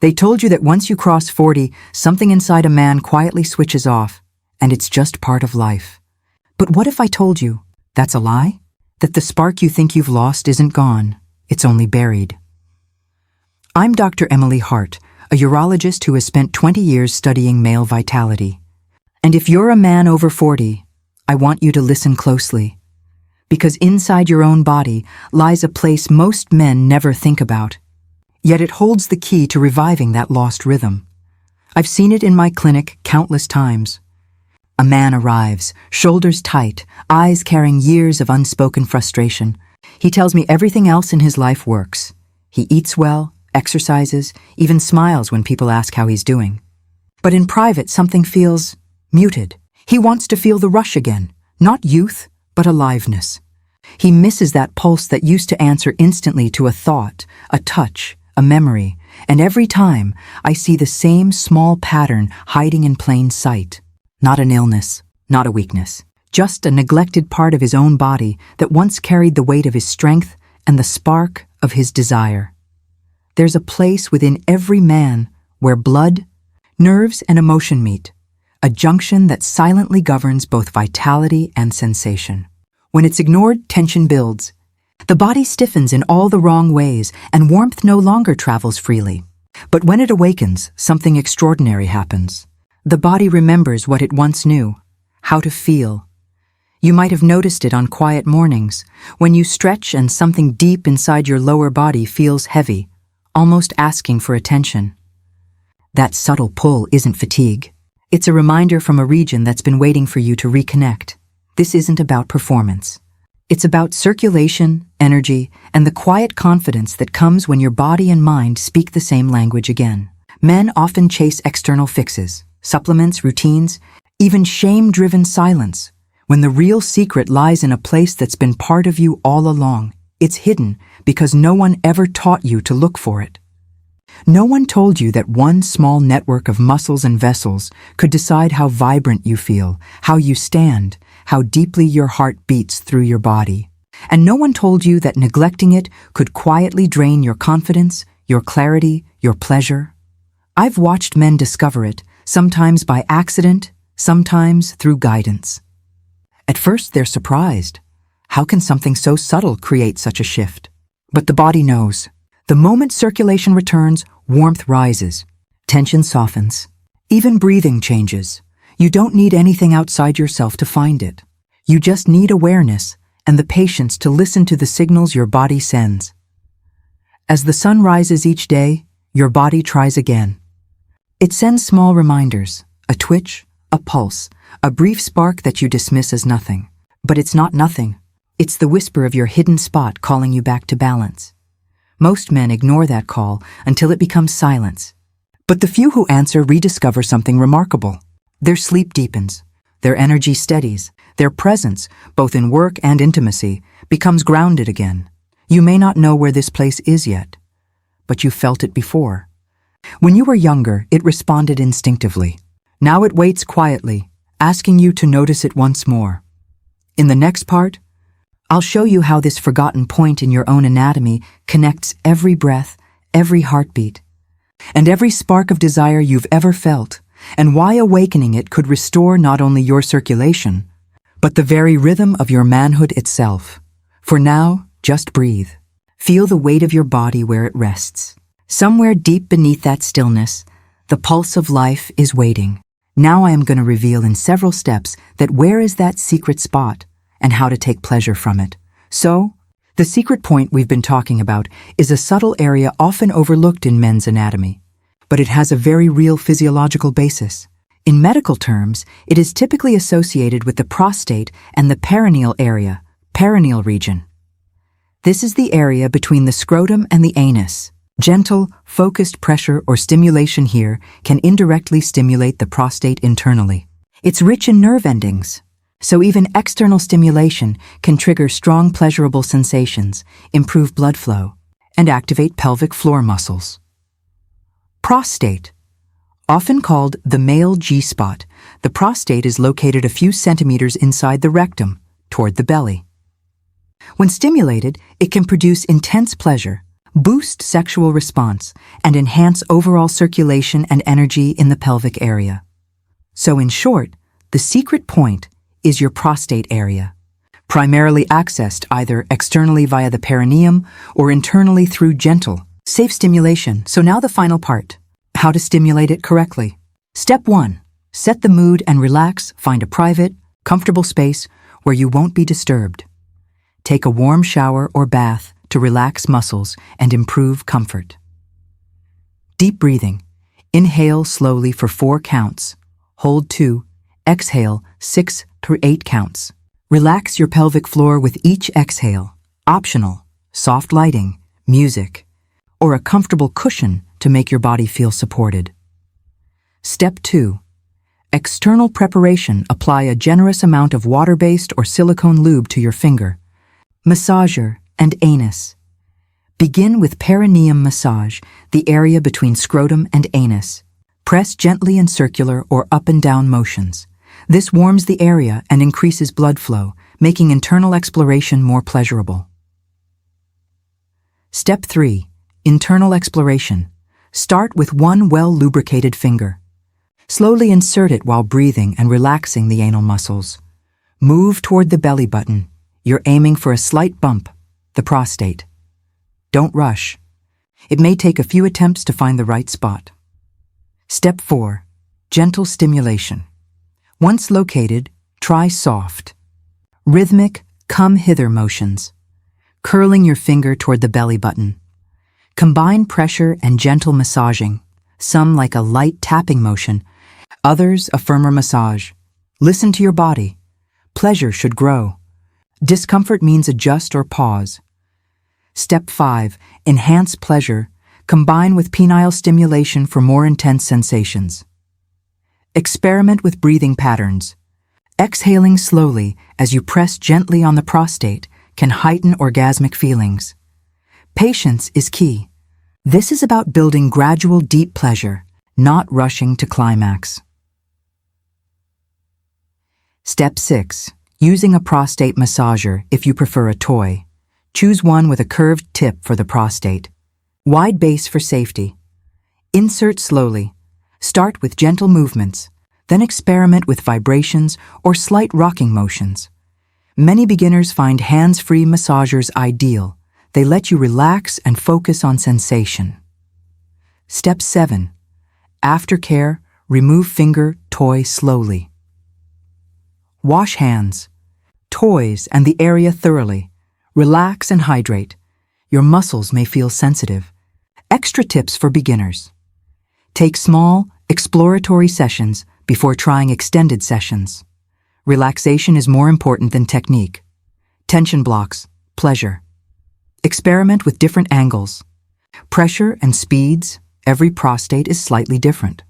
They told you that once you cross 40, something inside a man quietly switches off, and it's just part of life. But what if I told you that's a lie? That the spark you think you've lost isn't gone, it's only buried. I'm Dr. Emily Hart, a urologist who has spent 20 years studying male vitality. And if you're a man over 40, I want you to listen closely. Because inside your own body lies a place most men never think about. Yet it holds the key to reviving that lost rhythm. I've seen it in my clinic countless times. A man arrives, shoulders tight, eyes carrying years of unspoken frustration. He tells me everything else in his life works. He eats well, exercises, even smiles when people ask how he's doing. But in private, something feels muted. He wants to feel the rush again, not youth, but aliveness. He misses that pulse that used to answer instantly to a thought, a touch, a memory, and every time I see the same small pattern hiding in plain sight. Not an illness, not a weakness, just a neglected part of his own body that once carried the weight of his strength and the spark of his desire. There's a place within every man where blood, nerves, and emotion meet, a junction that silently governs both vitality and sensation. When it's ignored, tension builds. The body stiffens in all the wrong ways, and warmth no longer travels freely. But when it awakens, something extraordinary happens. The body remembers what it once knew, how to feel. You might have noticed it on quiet mornings, when you stretch and something deep inside your lower body feels heavy, almost asking for attention. That subtle pull isn't fatigue. It's a reminder from a region that's been waiting for you to reconnect. This isn't about performance. It's about circulation, energy, and the quiet confidence that comes when your body and mind speak the same language again. Men often chase external fixes, supplements, routines, even shame-driven silence, when the real secret lies in a place that's been part of you all along. It's hidden because no one ever taught you to look for it. No one told you that one small network of muscles and vessels could decide how vibrant you feel, how you stand, how deeply your heart beats through your body. And no one told you that neglecting it could quietly drain your confidence, your clarity, your pleasure. I've watched men discover it, sometimes by accident, sometimes through guidance. At first, they're surprised. How can something so subtle create such a shift? But the body knows. The moment circulation returns, warmth rises. Tension softens. Even breathing changes. You don't need anything outside yourself to find it. You just need awareness and the patience to listen to the signals your body sends. As the sun rises each day, your body tries again. It sends small reminders, a twitch, a pulse, a brief spark that you dismiss as nothing. But it's not nothing. It's the whisper of your hidden spot calling you back to balance. Most men ignore that call until it becomes silence. But the few who answer rediscover something remarkable. Their sleep deepens, their energy steadies, their presence, both in work and intimacy, becomes grounded again. You may not know where this place is yet, but you felt it before. When you were younger, it responded instinctively. Now it waits quietly, asking you to notice it once more. In the next part, I'll show you how this forgotten point in your own anatomy connects every breath, every heartbeat, and every spark of desire you've ever felt, and why awakening it could restore not only your circulation, but the very rhythm of your manhood itself. For now, just breathe. Feel the weight of your body where it rests. Somewhere deep beneath that stillness, the pulse of life is waiting. Now I am going to reveal in several steps that where is that secret spot and how to take pleasure from it. So, the secret point we've been talking about is a subtle area often overlooked in men's anatomy, but it has a very real physiological basis. In medical terms, it is typically associated with the prostate and the perineal area, perineal region. This is the area between the scrotum and the anus. Gentle, focused pressure or stimulation here can indirectly stimulate the prostate internally. It's rich in nerve endings, so even external stimulation can trigger strong pleasurable sensations, improve blood flow, and activate pelvic floor muscles. Prostate. Often called the male G-spot, the prostate is located a few centimeters inside the rectum, toward the belly. When stimulated, it can produce intense pleasure, boost sexual response, and enhance overall circulation and energy in the pelvic area. So in short, the secret point is your prostate area, primarily accessed either externally via the perineum or internally through gentle, safe stimulation. So now the final part, how to stimulate it correctly. Step 1. Set the mood and relax. Find a private, comfortable space where you won't be disturbed. Take a warm shower or bath to relax muscles and improve comfort. Deep breathing. Inhale slowly for 4 counts. Hold 2. Exhale 6 through 8 counts. Relax your pelvic floor with each exhale. Optional, soft lighting, music, or a comfortable cushion to make your body feel supported. Step 2. External preparation. Apply a generous amount of water-based or silicone lube to your finger, massager, and anus. Begin with perineum massage, the area between scrotum and anus. Press gently in circular or up and down motions. This warms the area and increases blood flow, making internal exploration more pleasurable. Step 3. Internal exploration. Start with one well-lubricated finger. Slowly insert it while breathing and relaxing the anal muscles. Move toward the belly button. You're aiming for a slight bump, the prostate. Don't rush. It may take a few attempts to find the right spot. Step 4. Gentle stimulation. Once located, try soft, rhythmic, come-hither motions, curling your finger toward the belly button. Combine pressure and gentle massaging, some like a light tapping motion, others a firmer massage. Listen to your body. Pleasure should grow. Discomfort means adjust or pause. Step 5. Enhance pleasure. Combine with penile stimulation for more intense sensations. Experiment with breathing patterns. Exhaling slowly as you press gently on the prostate can heighten orgasmic feelings. Patience is key. This is about building gradual deep pleasure, not rushing to climax. Step 6. Using a prostate massager if you prefer a toy. Choose one with a curved tip for the prostate. Wide base for safety. Insert slowly. Start with gentle movements, then experiment with vibrations or slight rocking motions. Many beginners find hands-free massagers ideal. They let you relax and focus on sensation. Step 7. Aftercare. Remove finger, toy slowly. Wash hands, toys, and the area thoroughly. Relax and hydrate. Your muscles may feel sensitive. Extra tips for beginners. Take small, exploratory sessions before trying extended sessions. Relaxation is more important than technique. Tension blocks, pleasure. Experiment with different angles. Pressure and speeds. Every prostate is slightly different.